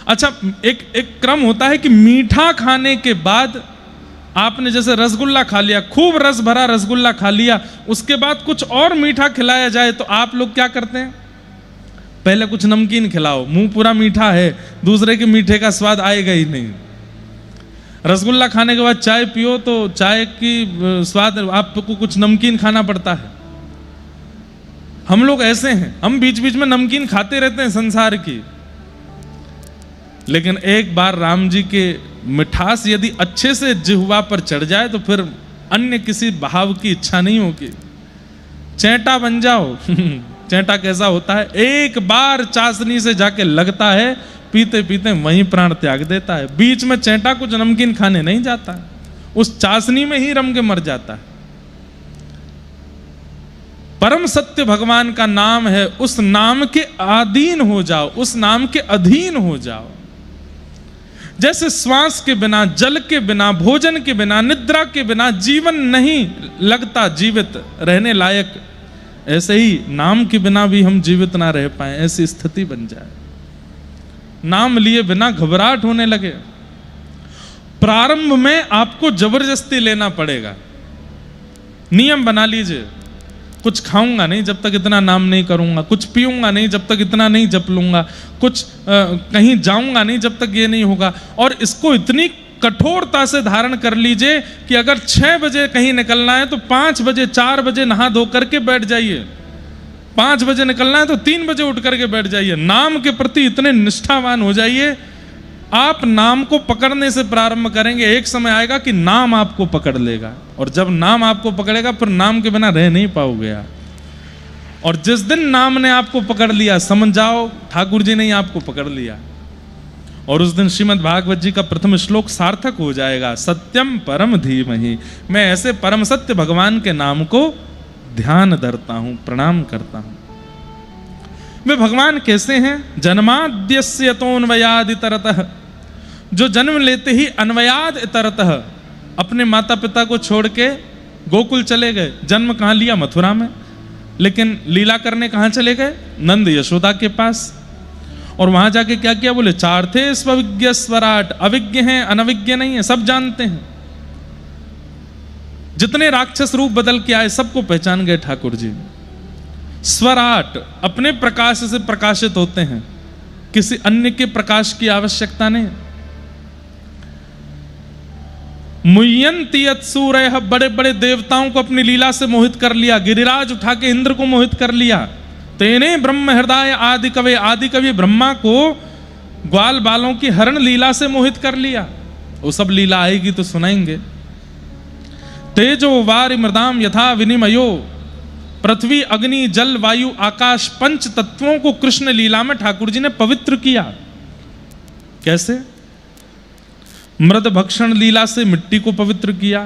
अच्छा, एक क्रम होता है कि मीठा खाने के बाद आपने जैसे रसगुल्ला खा लिया, खूब रस भरा रसगुल्ला खा लिया, उसके बाद कुछ और मीठा खिलाया जाए तो आप लोग क्या करते हैं? पहले कुछ नमकीन खिलाओ, मुंह पूरा मीठा है, दूसरे के मीठे का स्वाद आएगा ही नहीं। रसगुल्ला खाने के बाद चाय पियो तो चाय की स्वाद आपको कुछ नमकीन खाना पड़ता है। हम लोग ऐसे हैं, हम बीच बीच में नमकीन खाते रहते हैं संसार की। लेकिन एक बार राम जी के मिठास यदि अच्छे से जिह्वा पर चढ़ जाए तो फिर अन्य किसी भाव की इच्छा नहीं होगी। चैंटा बन जाओ। चैंटा कैसा होता है? एक बार चाशनी से जाके लगता है, पीते पीते वहीं प्राण त्याग देता है। बीच में चैंटा कुछ नमकीन खाने नहीं जाता, उस चाशनी में ही रम के मर जाता है। परम सत्य भगवान का नाम है, उस नाम के अधीन हो जाओ, उस नाम के अधीन हो जाओ। जैसे श्वास के बिना, जल के बिना, भोजन के बिना, निद्रा के बिना जीवन नहीं लगता जीवित रहने लायक, ऐसे ही नाम के बिना भी हम जीवित ना रह पाए, ऐसी स्थिति बन जाए। नाम लिए बिना घबराहट होने लगे। प्रारंभ में आपको जबरदस्ती लेना पड़ेगा। नियम बना लीजिए, कुछ खाऊंगा नहीं जब तक इतना नाम नहीं करूंगा, कुछ पीऊंगा नहीं जब तक इतना नहीं जप लूंगा, कुछ कहीं जाऊंगा नहीं जब तक ये नहीं होगा। और इसको इतनी कठोरता से धारण कर लीजिए कि अगर 6 बजे कहीं निकलना है तो 5 बजे 4 बजे नहा धो करके बैठ जाइए। 5 बजे निकलना है तो 3 बजे उठ करके बैठ जाइए। नाम के प्रति इतने निष्ठावान हो जाइए। आप नाम को पकड़ने से प्रारंभ करेंगे, एक समय आएगा कि नाम आपको पकड़ लेगा, और जब नाम आपको पकड़ेगा फिर नाम के बिना रह नहीं पाओगे आप। और जिस दिन नाम ने आपको पकड़ लिया, समझ जाओ ठाकुर जी ने ही आपको पकड़ लिया, और उस दिन श्रीमद् भागवत जी का प्रथम श्लोक सार्थक हो जाएगा, सत्यम परम धीमहि। मैं ऐसे परम सत्य भगवान के नाम को ध्यान धरता हूं, प्रणाम करता हूं। वे भगवान कैसे हैं? जन्माद्यस्य यतोऽन्वयाद् इतरतः, जो जन्म लेते ही अन्वयाद् इतरतः अपने माता पिता को छोड़ के गोकुल चले गए। जन्म कहाँ लिया? मथुरा में, लेकिन लीला करने कहाँ चले गए? नंद यशोदा के पास। और वहां जाके क्या किया? बोले चार थे स्वविज्ञ स्वराट, अविज्ञ हैं अनविज्ञ नहीं है, सब जानते हैं। जितने राक्षस रूप बदल के आए सबको पहचान गए ठाकुर जी। स्वराट, अपने प्रकाश से प्रकाशित होते हैं, किसी अन्य के प्रकाश की आवश्यकता नहीं। मुय्यन्ति यत्सूरयः, बड़े बड़े देवताओं को अपनी लीला से मोहित कर लिया। गिरिराज उठा के इंद्र को मोहित कर लिया। तेने ब्रह्म हृदय आदि कवि, आदि कवि ब्रह्मा को ग्वाल बालों की हरण लीला से मोहित कर लिया। वो सब लीला आएगी तो सुनाएंगे। तेजो वारि मृदाम यथा विनिमयो, पृथ्वी अग्नि जल वायु आकाश, पंच तत्वों को कृष्ण लीला में ठाकुर जी ने पवित्र किया। कैसे? मृद भक्षण लीला से मिट्टी को पवित्र किया।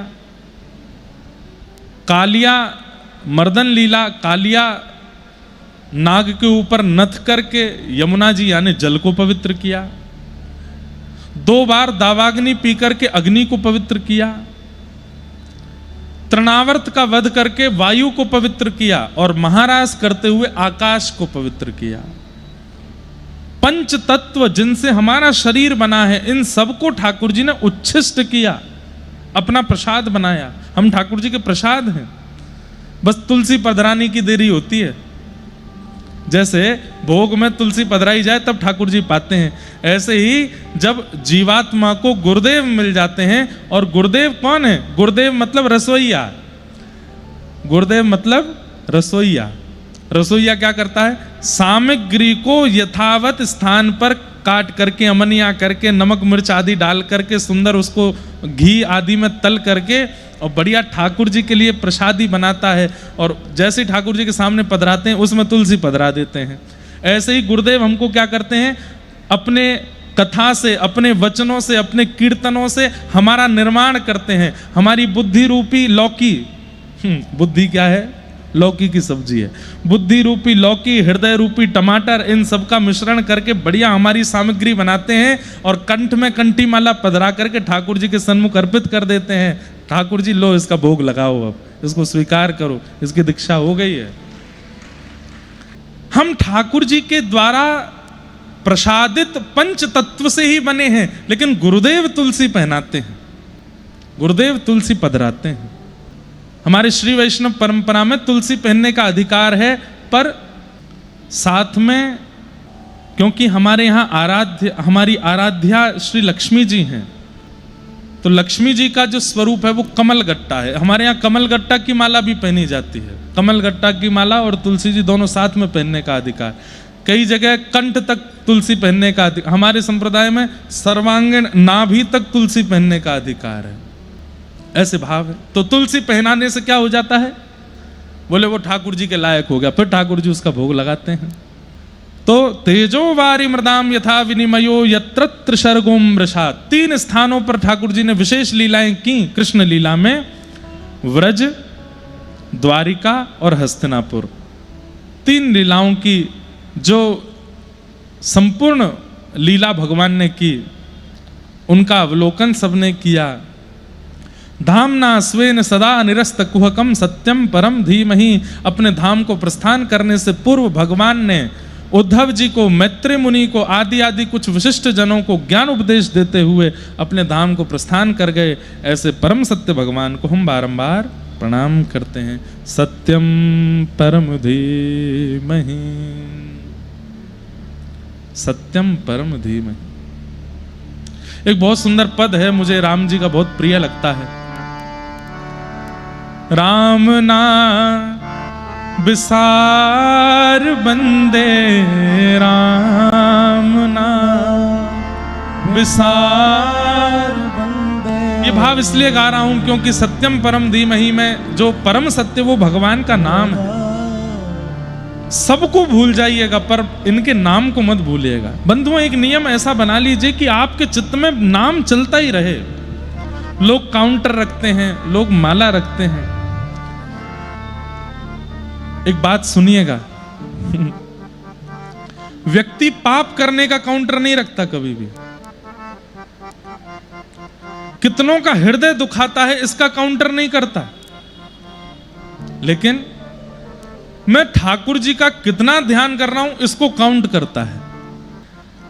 कालिया मर्दन लीला, कालिया नाग के ऊपर नथ करके यमुना जी यानी जल को पवित्र किया। 2 बार दावाग्नि पी करके अग्नि को पवित्र किया। तृणावर्त का वध करके वायु को पवित्र किया, और महाराज करते हुए आकाश को पवित्र किया। पंच तत्व जिनसे हमारा शरीर बना है, इन सबको ठाकुर जी ने उच्छिष्ट किया, अपना प्रसाद बनाया। हम ठाकुर जी के प्रसाद हैं, बस तुलसी पधराने की देरी होती है। जैसे भोग में तुलसी पधराई जाए तब ठाकुर जी पाते हैं, ऐसे ही जब जीवात्मा को गुरुदेव मिल जाते हैं। और गुरुदेव कौन है? गुरुदेव मतलब रसोईया। गुरुदेव मतलब रसोईया। रसोईया क्या करता है, सामग्री को यथावत स्थान पर काट करके, अमनिया करके, नमक मिर्च आदि डाल करके, सुंदर उसको घी आदि में तल करके और बढ़िया ठाकुर जी के लिए प्रसादी बनाता है। और जैसे ठाकुर जी के सामने पधराते हैं उसमें तुलसी पधरा देते हैं। ऐसे ही गुरुदेव हमको क्या करते हैं, अपने कथा से, अपने वचनों से, अपने कीर्तनों से हमारा निर्माण करते हैं। हमारी बुद्धि रूपी लौकी, बुद्धि क्या है, लौकी की सब्जी है, बुद्धि रूपी लौकी, हृदय रूपी टमाटर, इन सब का मिश्रण करके बढ़िया हमारी सामग्री बनाते हैं और कंठ में कंठी माला पधरा करके ठाकुर जी के सन्मुख अर्पित कर देते हैं। ठाकुर जी लो इसका भोग लगाओ, अब इसको स्वीकार करो, इसकी दीक्षा हो गई है। हम ठाकुर जी के द्वारा प्रसादित पंच तत्व से ही बने हैं, लेकिन गुरुदेव तुलसी पहनाते हैं, गुरुदेव तुलसी पधराते हैं। हमारे श्री वैष्णव परंपरा में तुलसी पहनने का अधिकार है, पर साथ में, क्योंकि हमारे यहाँ हमारी आराध्या श्री लक्ष्मी जी हैं, तो लक्ष्मी जी का जो स्वरूप है वो कमलगट्टा है। हमारे यहाँ कमलगट्टा की माला भी पहनी जाती है। कमलगट्टा की माला और तुलसी जी दोनों साथ में पहनने का अधिकार। कई जगह कंठ तक तुलसी पहनने का अधिकार, हमारे संप्रदाय में सर्वांगीण नाभि तक तुलसी पहनने का अधिकार है, ऐसे भाव है। तो तुलसी पहनाने से क्या हो जाता है, बोले वो ठाकुर जी के लायक हो गया, फिर ठाकुर जी उसका भोग लगाते हैं। तो तेजो वारी मृदाम यथा विनिमयो यत्र शर्गुम वृषा, 3 स्थानों पर ठाकुर जी ने विशेष लीलाएं की कृष्ण लीला में, व्रज, द्वारिका और हस्तिनापुर। 3 लीलाओं की जो संपूर्ण लीला भगवान ने की, उनका अवलोकन सबने किया। धामना स्वेन सदा निरस्त कुहकम सत्यम परम धीमहि, अपने धाम को प्रस्थान करने से पूर्व भगवान ने उद्धव जी को, मैत्री मुनि को, आदि कुछ विशिष्ट जनों को ज्ञान उपदेश देते हुए अपने धाम को प्रस्थान कर गए। ऐसे परम सत्य भगवान को हम बारंबार प्रणाम करते हैं। सत्यम परम धीमहि, सत्यम परम धीमहि। एक बहुत सुंदर पद है, मुझे राम जी का बहुत प्रिय लगता है। राम ना विसार बंदे, राम ना विसार बंदे। ये भाव इसलिए गा रहा हूं क्योंकि सत्यम परम धीमहि में जो परम सत्य वो भगवान का नाम है। सबको भूल जाइएगा पर इनके नाम को मत भूलिएगा। बंधुओं, एक नियम ऐसा बना लीजिए कि आपके चित्त में नाम चलता ही रहे। लोग काउंटर रखते हैं, लोग माला रखते हैं। एक बात सुनिएगा, व्यक्ति पाप करने का काउंटर नहीं रखता कभी भी। कितनों का हृदय दुखाता है इसका काउंटर नहीं करता, लेकिन मैं ठाकुर जी का कितना ध्यान कर रहा हूं इसको काउंट करता है।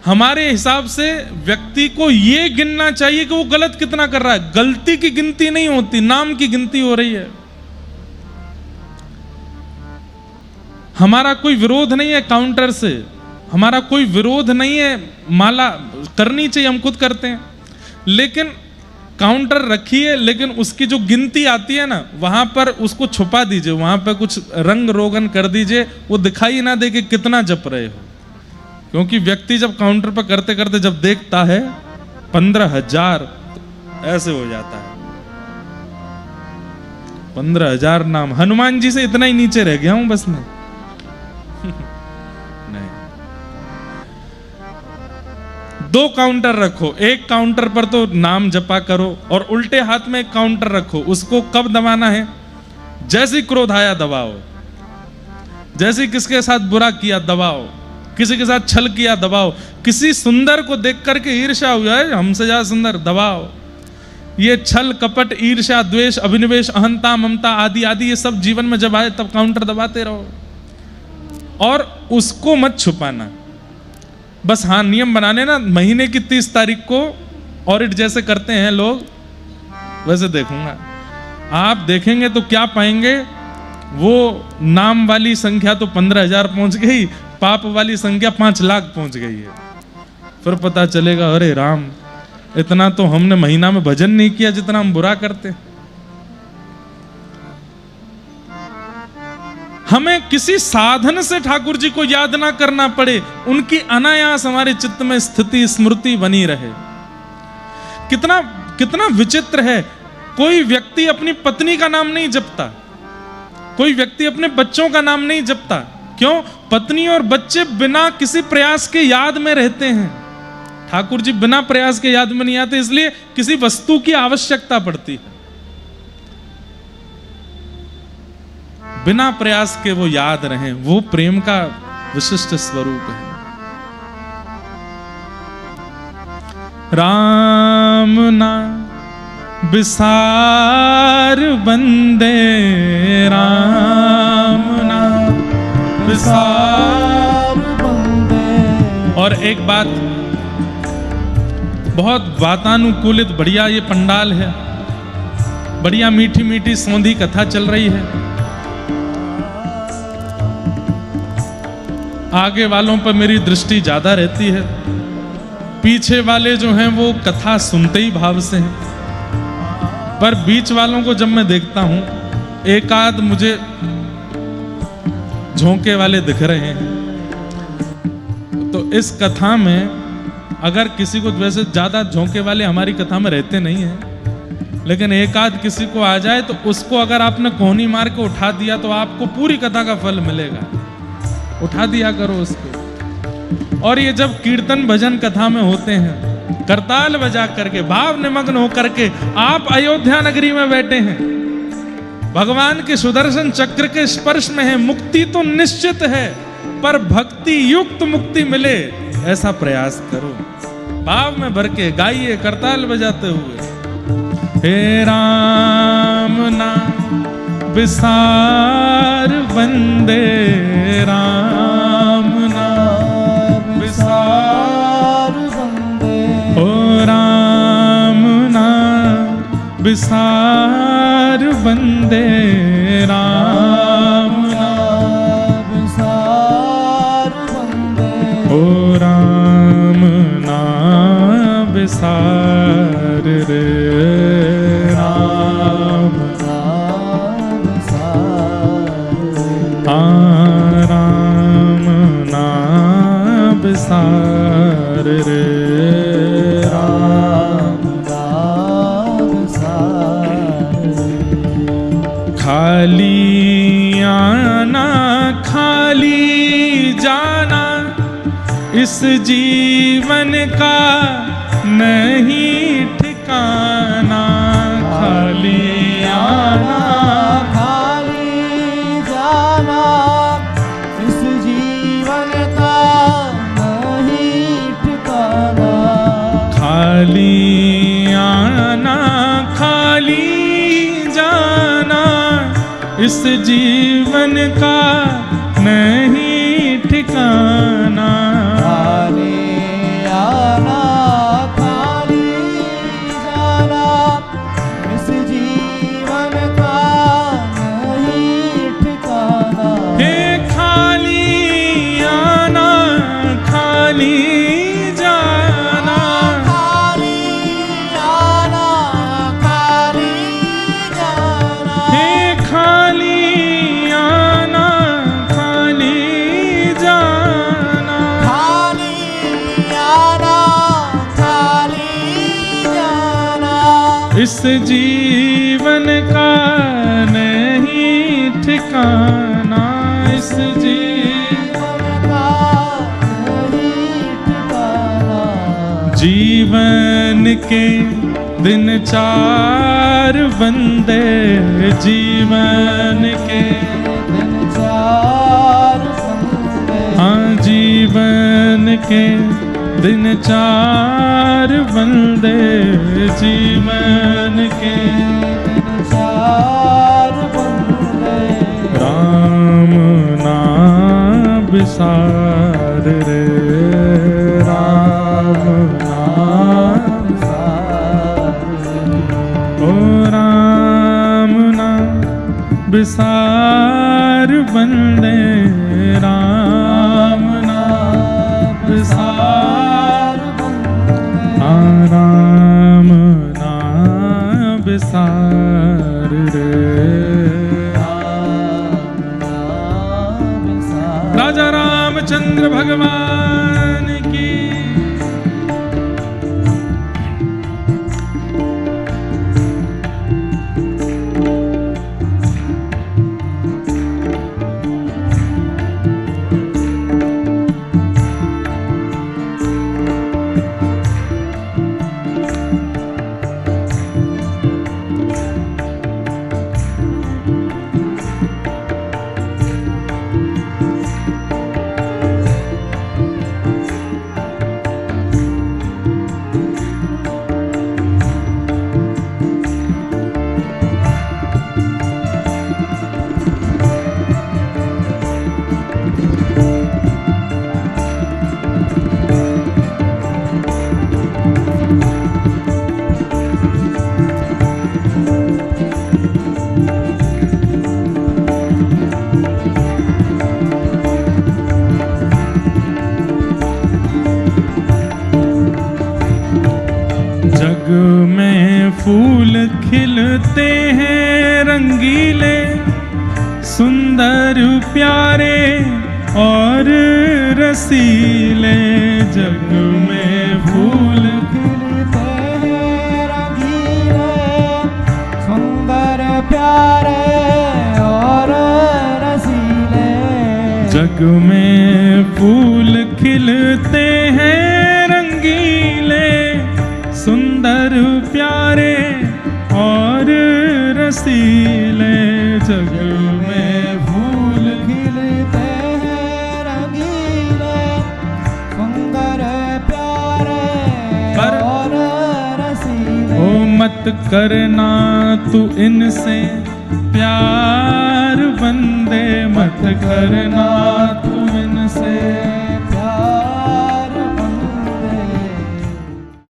हमारे हिसाब से व्यक्ति को यह गिनना चाहिए कि वो गलत कितना कर रहा है। गलती की गिनती नहीं होती, नाम की गिनती हो रही है। हमारा कोई विरोध नहीं है काउंटर से, हमारा कोई विरोध नहीं है, माला करनी चाहिए, हम खुद करते हैं, लेकिन काउंटर रखिए, लेकिन उसकी जो गिनती आती है ना वहां पर उसको छुपा दीजिए, वहां पर कुछ रंग रोगन कर दीजिए, वो दिखाई ना दे कि कितना जप रहे हो। क्योंकि व्यक्ति जब काउंटर पर करते करते जब देखता है 15,000 तो ऐसे हो जाता है। 15,000 नाम, हनुमान जी से इतना ही नीचे रह गया हूं बस मैं। नहीं, 2 काउंटर रखो, एक काउंटर पर तो नाम जपा करो और उल्टे हाथ में एक काउंटर रखो। उसको कब दबाना है, जैसे क्रोध आया दबाओ, जैसे किसके साथ बुरा किया दबाओ, किसी के साथ छल किया दबाओ, किसी सुंदर को देख करके ईर्ष्या हुआ है हमसे ज्यादा सुंदर दबाओ। ये छल कपट ईर्ष्या द्वेष अभिनिवेश अहंता ममता आदि आदि ये सब जीवन में जब आए तब काउंटर दबाते रहो और उसको मत छुपाना। बस हाँ, नियम बनाने ना, महीने की 30 तारीख को ऑडिट जैसे करते हैं लोग वैसे देखूंगा। आप देखेंगे तो क्या पाएंगे, वो नाम वाली संख्या तो 15,000 पहुंच गई, पाप वाली संख्या 5 लाख पहुंच गई है। फिर पता चलेगा अरे राम, इतना तो हमने महीना में भजन नहीं किया जितना हम बुरा करते। हमें किसी साधन से ठाकुर जी को याद ना करना पड़े, उनकी अनायास हमारे चित्त में स्थिति स्मृति बनी रहे। कितना कितना विचित्र है, कोई व्यक्ति अपनी पत्नी का नाम नहीं जपता, कोई व्यक्ति अपने बच्चों का नाम नहीं जपता। क्यों? पत्नी और बच्चे बिना किसी प्रयास के याद में रहते हैं। ठाकुर जी बिना प्रयास के याद में नहीं आते, इसलिए किसी वस्तु की आवश्यकता पड़ती है। बिना प्रयास के वो याद रहें, वो प्रेम का विशिष्ट स्वरूप है। राम ना बिसार बंदे, राम ना बिसार बंदे। और एक बात, बहुत वातानुकूलित बढ़िया ये पंडाल है, बढ़िया मीठी मीठी सौंधी कथा चल रही है। आगे वालों पर मेरी दृष्टि ज्यादा रहती है, पीछे वाले जो हैं वो कथा सुनते ही भाव से हैं। पर बीच वालों को जब मैं देखता हूं, एक आध मुझे झोंके वाले दिख रहे हैं। तो इस कथा में अगर किसी को, वैसे ज्यादा झोंके वाले हमारी कथा में रहते नहीं हैं, लेकिन एक आध किसी को आ जाए तो उसको अगर आपने कोहनी मार के उठा दिया तो आपको पूरी कथा का फल मिलेगा। उठा दिया करो उसको। और ये जब कीर्तन भजन कथा में होते हैं, करताल बजा करके भाव निमग्न होकर के आप अयोध्या नगरी में बैठे हैं, भगवान के सुदर्शन चक्र के स्पर्श में है, मुक्ति तो निश्चित है, पर भक्ति युक्त मुक्ति मिले ऐसा प्रयास करो। भाव में भर के गाइए करताल बजाते हुए। हे राम नाम बिसार बंदे, राम नाम बिसार बंदे, ओ राम नाम बिसार बंदे, राम नाम बिसार बंदे, ओ राम नाम बिसार रे, राम राम नाम बिसार रे, राम नाम बिसार। खाली आना खाली जाना इस जीवन का नहीं ठिकाना। खाली आना खाली आना खाली जाना इस जीवन का नहीं ठिकाना। खाली आना खाली जाना इस जीवन का नहीं ठिकाना। हे खाली आना खाली इस जीवन का नहीं ठिकाना। इस जीवन का नहीं ठिकाना। जीवन के दिन चार बंदे, जीवन के दिन चार बंदे, हाँ जीवन के दिन चार बंदे, जीवन के दिन चार बंदे, राम नाम बिसार रे, राम नाम बिसार, ओ राम नाम बिसार बंदे, राम नाम बिसार, राम नाम बिसार रे, राम नाम जग में फूल खिलते हैं रंगीले, सुंदर प्यारे और रसीले। जग में फूल खिलते हैं रंगीले, सुंदर प्यारे और रसीले। जग में फूल खिलते हैं रंगीले, सुंदर प्यारे और रसीले। जग में फूल खिलते हैं रंगीले, सुंदर प्यारे और रसीले। ओ मत करना तू इनसे प्यार बंदे, मत करना तू इनसे